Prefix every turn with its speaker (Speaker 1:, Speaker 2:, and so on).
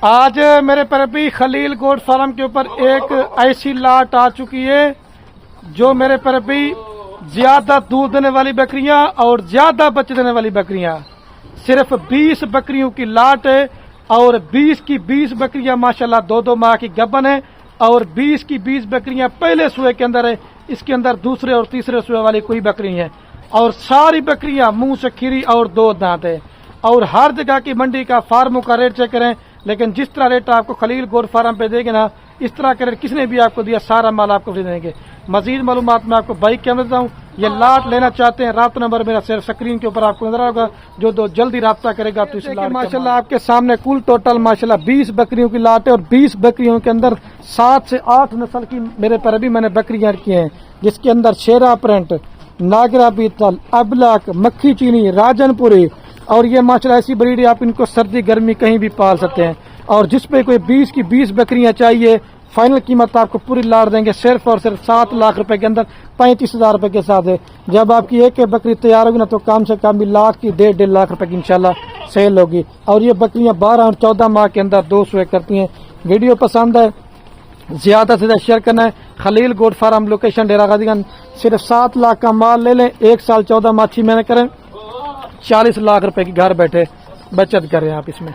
Speaker 1: آج میرے پربی خلیل گوٹ فارم کے اوپر ایک ایسی لاٹ آ چکی ہے جو میرے پربی زیادہ دودھ دینے والی بکریاں اور زیادہ بچے دینے والی بکریاں، صرف 20 بکریوں کی لاٹ ہے اور 20 کی 20 بکریاں ماشاءاللہ 2 ماہ کی گبن ہے اور 20 کی 20 بکریاں پہلے سوئے کے اندر ہے، اس کے اندر دوسرے اور تیسرے سوئے والی کوئی بکری ہے اور ساری بکریاں منہ سے کھری اور 2 دانت ہے اور ہر جگہ کی منڈی کا فارموں کا ریٹ چیک کریں، لیکن جس طرح ریٹ آپ کو خلیل گوٹ فارم پہ دے گے نا، اس طرح کا ریٹ کس نے بھی آپ کو دیا، سارا مال آپ کو فری دیں گے۔ مزید معلومات میں آپ کو بائک کے دیتا ہوں، یہ لاٹ لینا چاہتے ہیں رابطہ نمبر میرا صرف اسکرین کے اوپر آپ کو نظر ہوگا، جو جلدی رابطہ کرے گا تو اس لاٹ ماشاءاللہ آپ کے سامنے کل ٹوٹل ماشاءاللہ 20 بکریوں کی لاٹ ہے اور 20 بکریوں کے اندر 7 سے 8 نسل کی میرے پر ابھی میں نے بکریاں رکھی ہیں، جس کے اندر شیرا پرنٹ، ناگرا بیتل، ابلاک، مکھی چینی، راجن پوری، اور یہ ماشاءاللہ ایسی بریڈ ہے آپ ان کو سردی گرمی کہیں بھی پال سکتے ہیں، اور جس پہ کوئی 20 کی 20 بکریاں چاہیے فائنل قیمت آپ کو پوری لاٹ دیں گے صرف اور صرف 7 لاکھ روپے کے اندر 35,000 روپے کے ساتھ ہے۔ جب آپ کی ایک بکری تیار ہوگی نا تو کم سے کم بھی لاکھ کی 1.5 لاکھ روپے کی انشاءاللہ سیل ہوگی، اور یہ بکریاں 12 اور 14 ماہ کے اندر 2 سوئے کرتی ہیں۔ ویڈیو پسند ہے زیادہ سے زیادہ شیئر کرنا ہے۔ خلیل گوٹ فارم لوکیشن ڈیرہ غازی گنج، صرف 7 لاکھ کا مال لے لیں، 1 سال 14 ماہ 6 مہینے کریں، 40 لاکھ روپے کی گھر بیٹھے بچت کریں آپ اس میں۔